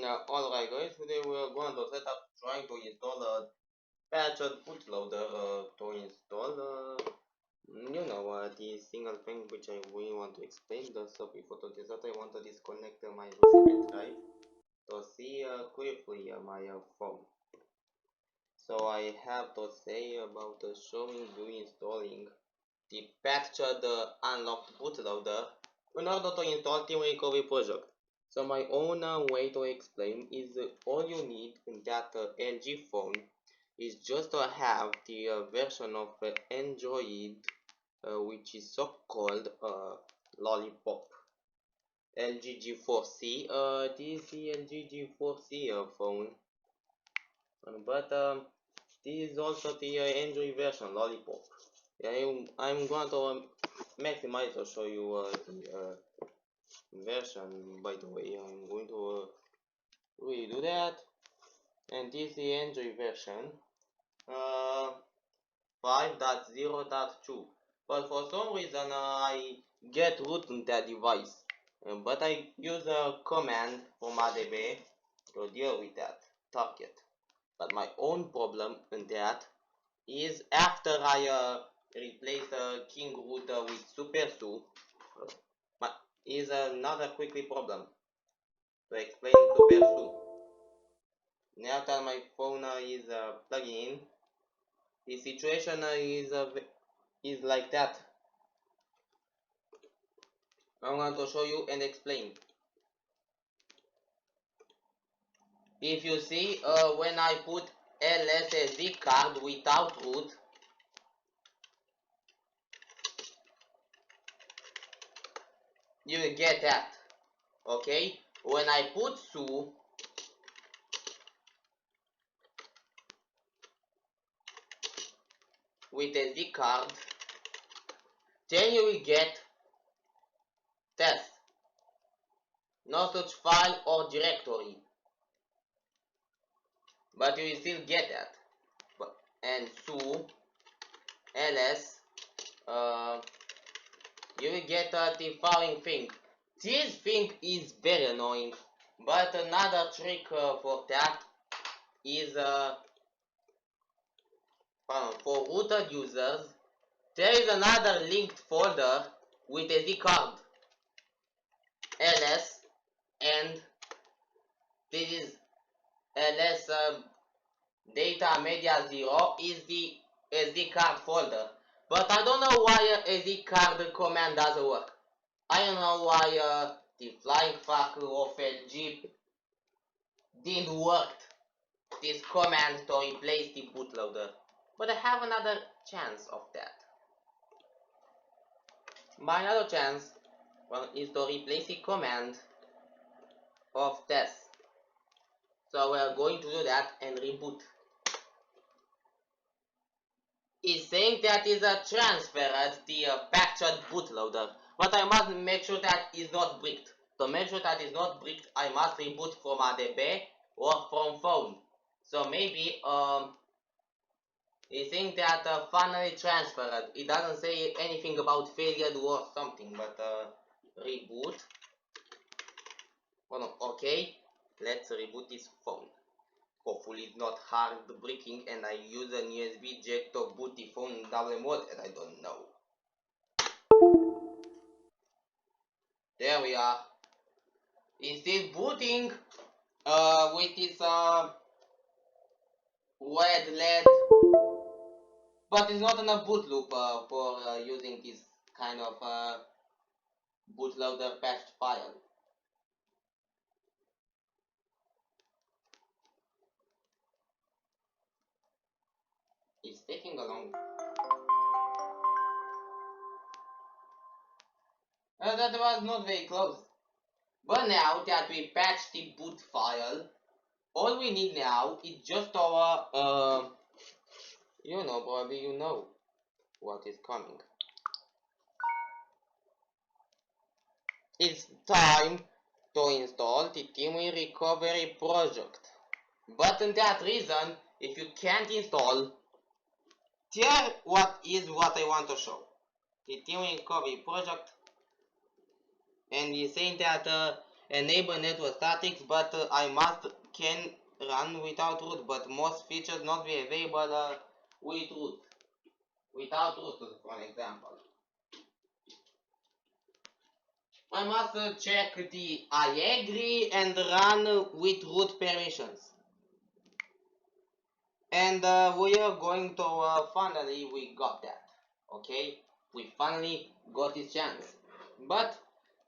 Alright guys, today we're going to set up trying to install a patched bootloader to install the single thing which we want to explain. So before to do that, I want to disconnect my USB drive to see quickly my phone. So I have to say about showing you installing the patched unlocked bootloader in order to install Team Recovery project. So my own way to explain is all you need in that LG phone is just to have the version of Android which is so called Lollipop. LG G4C, this is the LG G4C phone, but this is also the Android version Lollipop. I'm going to maximize to show you the version. By the way, I'm going to redo that, and this is the Android version 5.0.2, but for some reason I get root on that device, but I use a command from ADB to deal with that target. But my own problem in that is after I replace King root with Super Su, is another quickly problem to explain Super Su. Now that my phone is plugged in, the situation is like that. I'm going to show you and explain. If you see, when I put LSSD card without root, you will get that. Okay? When I put Su with SD card, then you will get test. No such file or directory. But you will still get that. And Su ls you will get the following thing. This thing is very annoying, but another trick for that is for rooted users, there is another linked folder with SD card ls, and this is ls data media 0 is the SD card folder. But I don't know why SD card command doesn't work. I don't know why the flying fuck of LG didn't work this command to replace the bootloader. But I have another chance of that. My other chance is to replace the command of test. So we are going to do that and reboot. Is saying that is a transferred the patched bootloader, but I must make sure that is not bricked. To make sure that is not bricked, I must reboot from ADB or from phone. So maybe it's saying that finally transferred. It doesn't say anything about failure or something, but reboot. Oh no, okay, let's reboot this phone. Hopefully it's not hard breaking and I use an USB jack to boot the phone in double mode and I don't know. There we are. It's still booting with this red LED, but it's not enough boot loop for using this kind of bootloader patched file. It's taking a long. That was not very close. But now that we patched the boot file, all we need now is just our probably you know what is coming. It's time to install the Team Recovery project. But in that reason, if you can't install, here what I want to show. The Team Recovery project, and we're saying that enable network statics, but I must can run without root, but most features not be available with root. Without root, for an example. I must check the I agree and run with root permissions. And we are going to finally we got that. Okay, we finally got this chance. But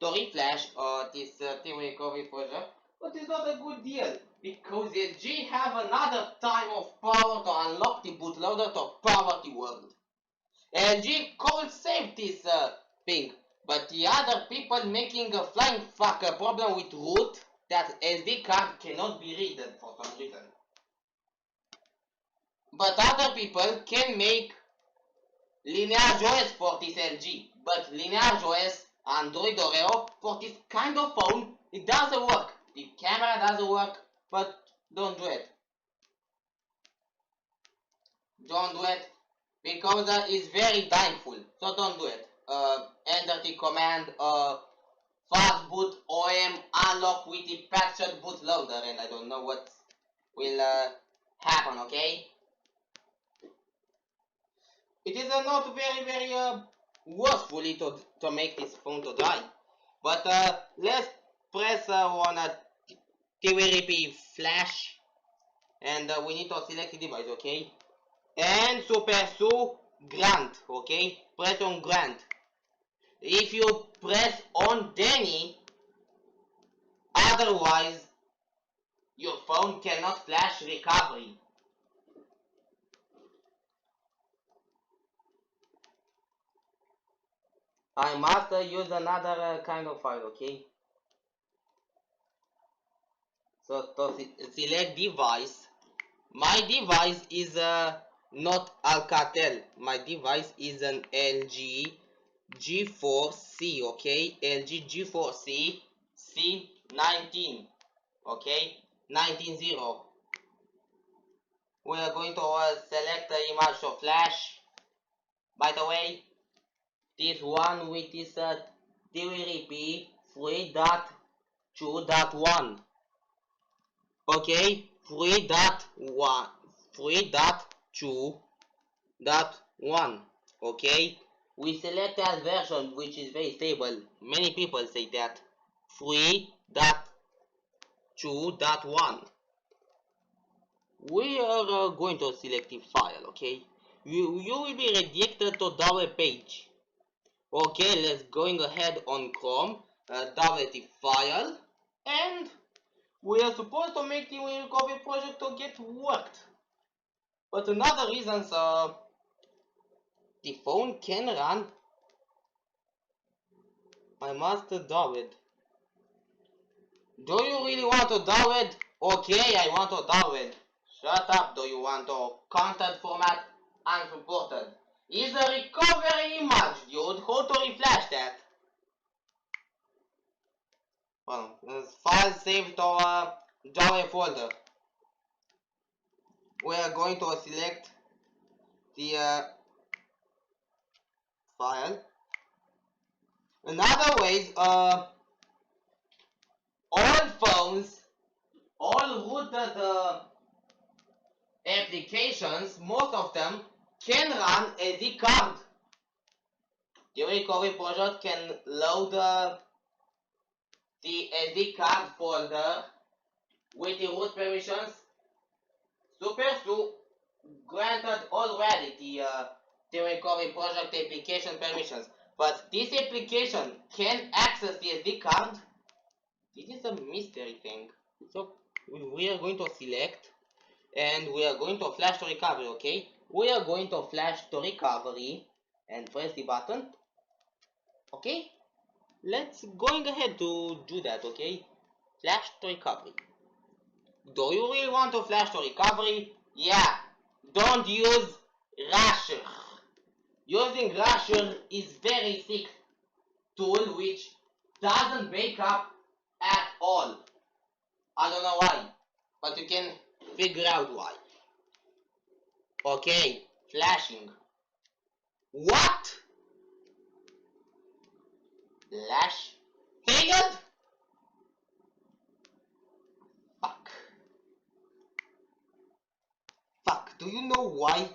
to reflash this team recovery project, but it's not a good deal because LG have another time of power to unlock the bootloader to power the world. LG could save this thing, but the other people making a flying fuck problem with root that SD card cannot be read for some reason. But other people can make lineage OS for this LG, but lineage OS Android Oreo for this kind of phone, it doesn't work. The camera doesn't work, but don't do it. Don't do it because it's very timeful, so don't do it. Enter the command fastboot om unlock with the patched bootloader, and I don't know what will happen. Okay, it is not very worthfully to make this phone to die, but let's press on a twrp flash, and we need to select the device. Okay, and super grant. Okay, press on grant. If you press on Denny, otherwise your phone cannot flash recovery. I must use another kind of file, okay? So to select device, my device is not Alcatel. My device is an LG G4C, okay? LG G4C C19, okay? 190. We are going to select the image of flash. By the way, this one with this TWRP 3.2.1. Okay, 3.1, 3.2.1. Okay, we select that version which is very stable. Many people say that 3.2.1. We are going to select the file. Okay, you will be redirected to our page. Okay, let's going ahead on Chrome, download the file, and we are supposed to make the recovery project to get worked. But another reason the phone can run, I must download. Do you really want to download? Okay, I want to download. Shut up, do you want to content format unsupported? Is a recovery image, dude. How to reflash that? Well, file saved to Java folder. We are going to select the file. Another way, all phones, all rooted applications, most of them can run sdcard. The recovery project can load the sdcard folder with the root permissions. Supersu granted already the recovery project application permissions, but this application can access the SD card. This is a mystery thing. So we are going to select, and we are going to flash to recovery. Okay, we are going to flash to recovery and press the button. Okay, let's going ahead to do that. Okay, flash to recovery. Do you really want to flash to recovery? Yeah, don't use Rasher. Using Rasher is very sick tool which doesn't wake up at all. I don't know why, but you can figure out why. Okay, flashing. What? Flash failed? Do you know why?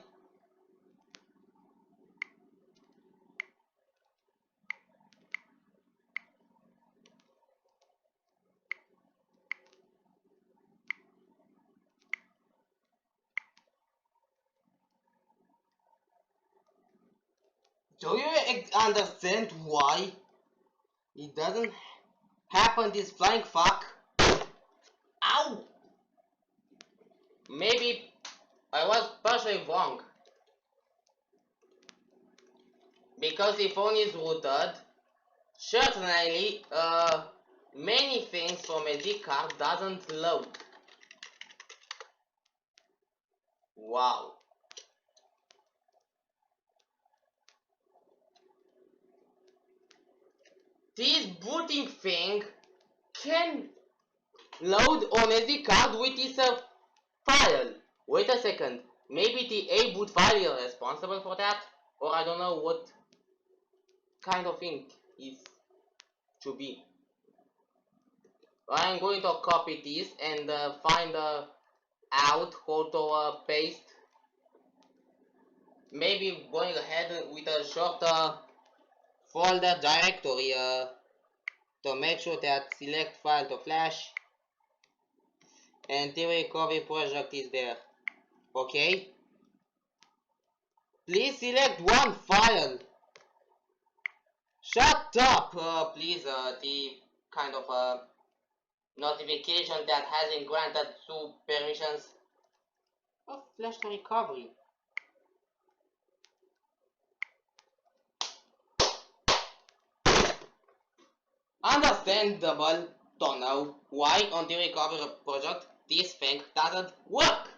Do you understand why it doesn't happen this flying fuck? Ow! Maybe I was partially wrong. Because the phone is rooted, certainly many things from a SD card doesn't load. Wow. This booting thing can load on SD card with this file. Wait a second. Maybe the aboot file is responsible for that? Or I don't know what kind of thing is to be. I'm going to copy this and find out how to paste. Maybe going ahead with a short folder directory to make sure that select file to flash and the recovery project is there. Okay, please select one file. Shut up, please. The kind of notification that hasn't granted to permissions of flash to recovery. Understandable. Don't know why on the recovery project this thing doesn't work.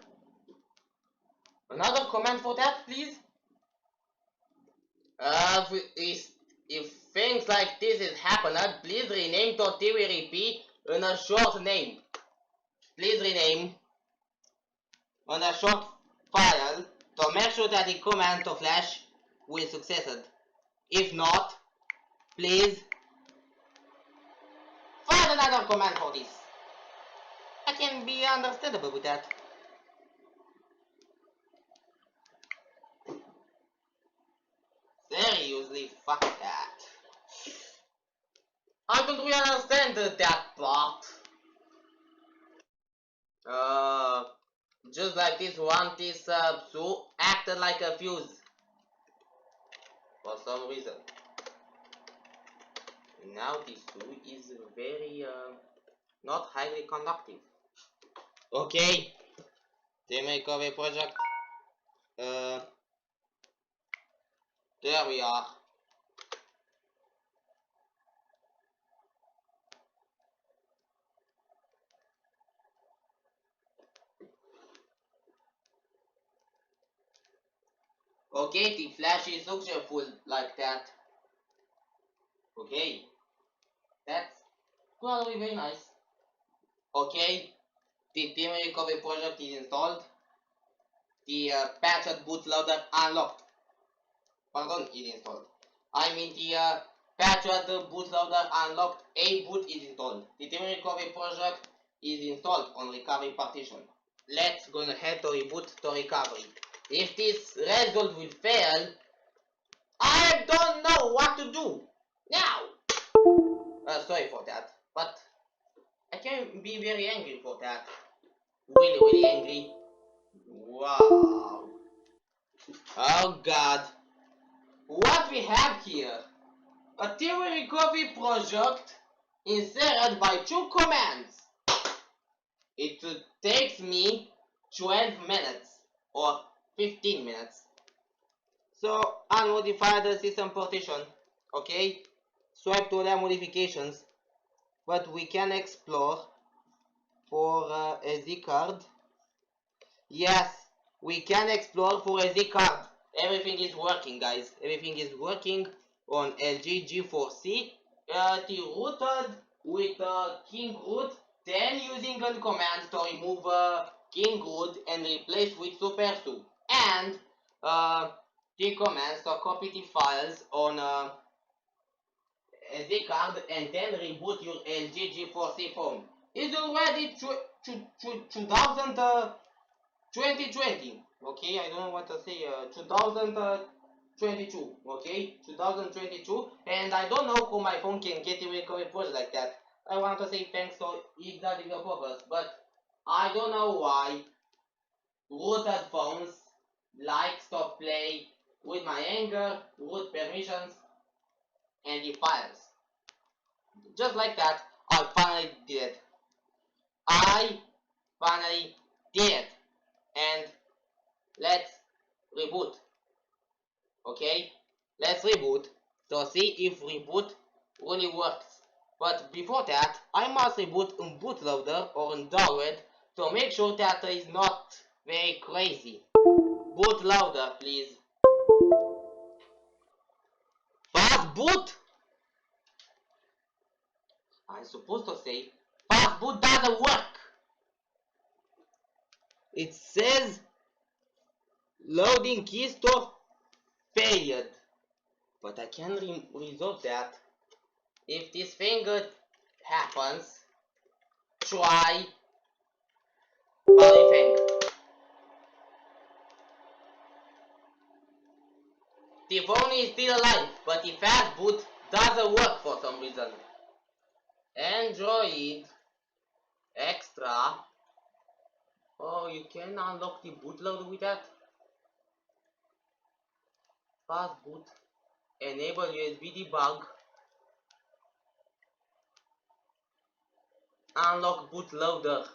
Another comment for that, please. If things like this is happening, please rename twrp in a short name. Please rename on a short file to make sure that the command to flash will succeed. If not, please find another command for this. I can be understandable with that. Seriously, fuck that. I don't really understand that part. Just like this one, this Su acted like a fuse for some reason. Now this Su is very not highly conductive. Okay, the recovery project. There we are. Okay, the flash is successful like that. Okay, that's probably very nice. Okay, the team recovery project is installed. The patched bootloader unlocked. Pardon, is installed. I mean the patched bootloader unlocked. Aboot is installed. The team recovery project is installed on recovery partition. Let's go ahead to reboot to recovery. If this result will fail, I don't know what to do now. Sorry for that, but I can be very angry for that. Really, really angry. Wow. Oh God. What we have here? A theory recovery project inserted by 2 commands. It takes me 12 minutes or 15 minutes. So unmodify the system partition. Okay, swipe to allow modifications, but we can explore for SD card. Yes, we can explore for SD card. Everything is working, guys. Everything is working on LG G4C. The rooted with king root, then using a command to remove king root and replace with super su. And the commands to copy the files on SD card and then reboot your LG G4C phone. It's already 2020. Okay, I don't know what to say. 2022. Okay, 2022, and I don't know how my phone can get away with words like that. I want to say thanks to XDA developers, but I don't know why rooted phones likes to play with my anger, root permissions, and the files. Just like that, I finally did it. I finally did it. And let's reboot. Okay? Let's reboot to see if reboot really works. But before that, I must reboot in bootloader or in download to make sure that it is not very crazy. Bootloader, please. Fast boot? I'm supposed to say fast boot doesn't work. It says loading key store failed. But I can resolve that. If this thing happens, try everything. The phone is still alive, but the fast boot doesn't work for some reason. Android Extra. Oh, you can unlock the bootloader with that. Fast boot. Enable USB debug. Unlock bootloader.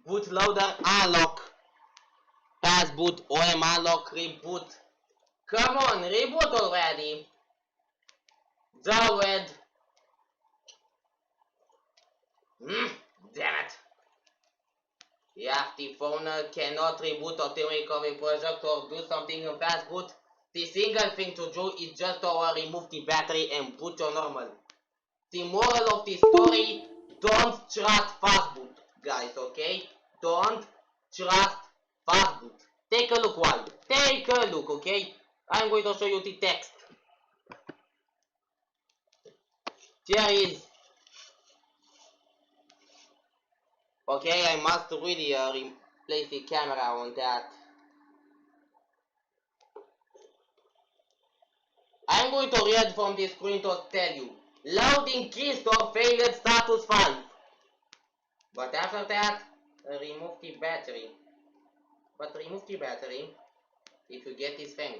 Bootloader unlock. Fast boot OM unlock reboot. Come on, reboot already. Download. Damn it. If the phone cannot reboot or recovery project or do something in fast boot, the single thing to do is just to remove the battery and boot to normal. The moral of the story, don't trust fast boot, guys, okay? Don't trust fast boot. Take a look why. Take a look, okay? I'm going to show you the text. Here is. Okay, I must really replace the camera on that. I'm going to read from the screen to tell you. Loading key store failed status 5. But after that, remove the battery. But remove the battery if you get this thing.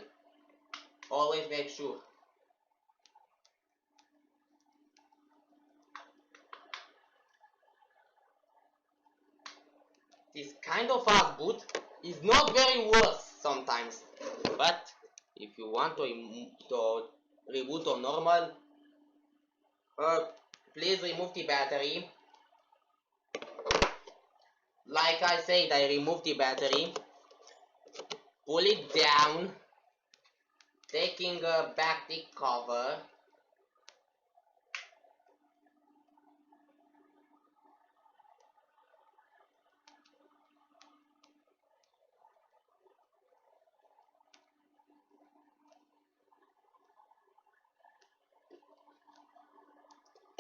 Always make sure. This kind of fast boot is not very worse sometimes. But if you want to reboot on normal, please remove the battery. Like I said, I removed the battery. Pull it down. Taking back the cover.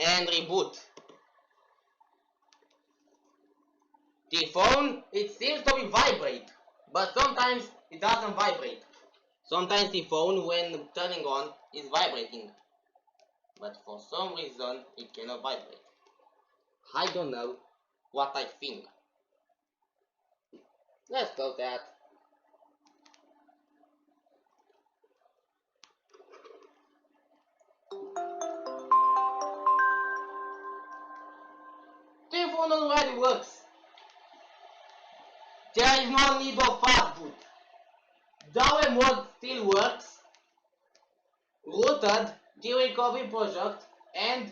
And reboot. The phone, it seems to be vibrate, but sometimes it doesn't vibrate. Sometimes the phone, when turning on, is vibrating, but for some reason it cannot vibrate. I don't know what I think. Let's close that. The phone already works. There is no need of fast boot. Download mode still works. Rooted, the recovery project, and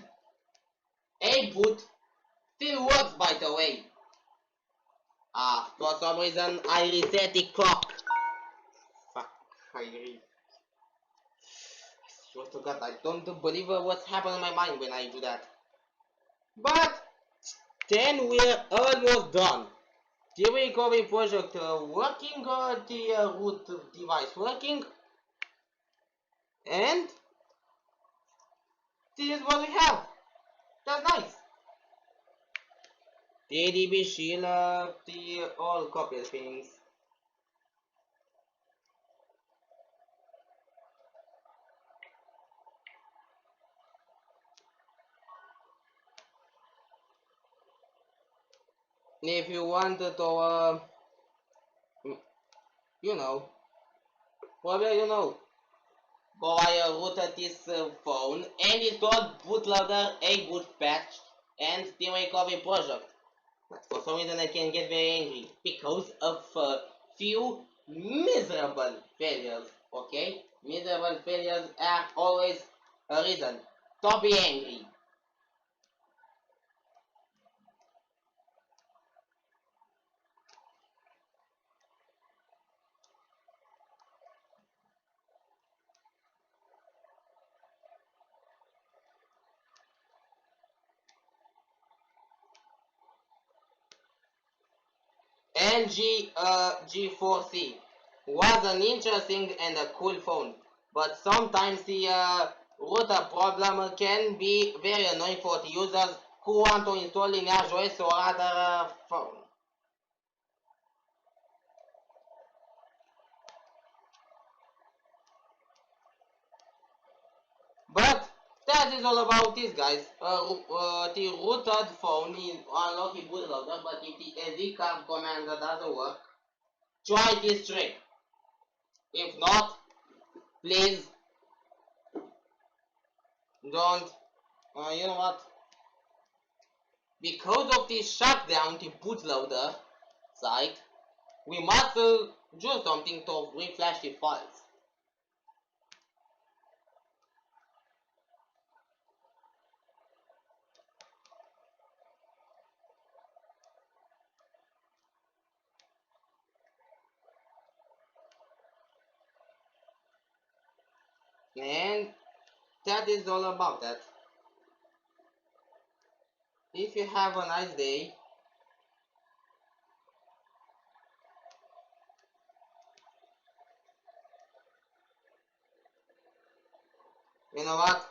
aboot still works, by the way. For some reason I reset the clock. Fuck, I swear to God, I don't believe what's happening in my mind when I do that. But then we're almost done. The recovery project working, the root device working, and this is what we have. That's nice. TDB Sheila, the all copy things. If you want to, you know, probably you know, go I routed this phone and install bootloader, a boot patch, and the recovery project. But for some reason I can get very angry because of few miserable failures. Okay, miserable failures are always a reason to be angry. LG G4C was an interesting and a cool phone, but sometimes the router problem can be very annoying for the users who want to install in iOS or other phone. But that is all about this, guys. The routed phone is unlucky bootloader, but if the sdcard command doesn't work, try this trick. If not, please don't. You know what? Because of the shutdown the bootloader site, we must do something to refresh the files. And that is all about that. If you have a nice day, you know what?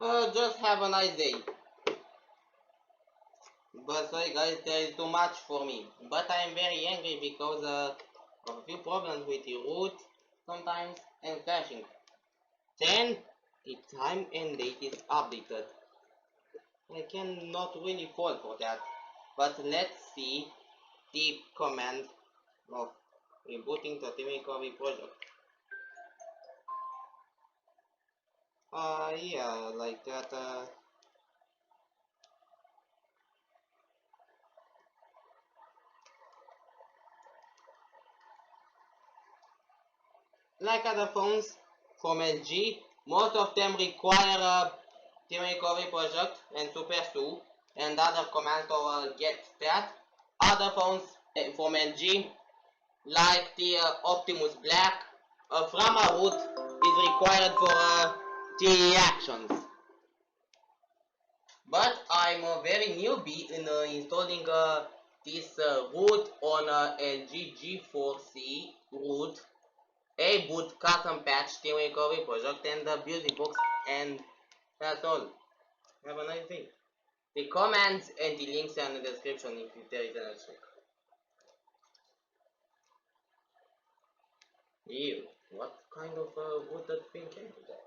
Uh, just have a nice day. But sorry guys, there is too much for me. But I am very angry because of a few problems with the root sometimes and crashing. Then the time and date is updated. I cannot really fall for that. But let's see the command of rebooting the recovery project. Yeah, like that. Like other phones from LG, most of them require the recovery project and to pursue and other commands to get that. Other phones from LG, like the Optimus Black, from a root is required for the actions. But I'm a very newbie in installing this root on LG G4C root, a boot custom patch team recovery project and the beauty box, and that's all. Have a nice day. The commands and the links are in the description if there is an check. Ew, what kind of rooted thing can do that?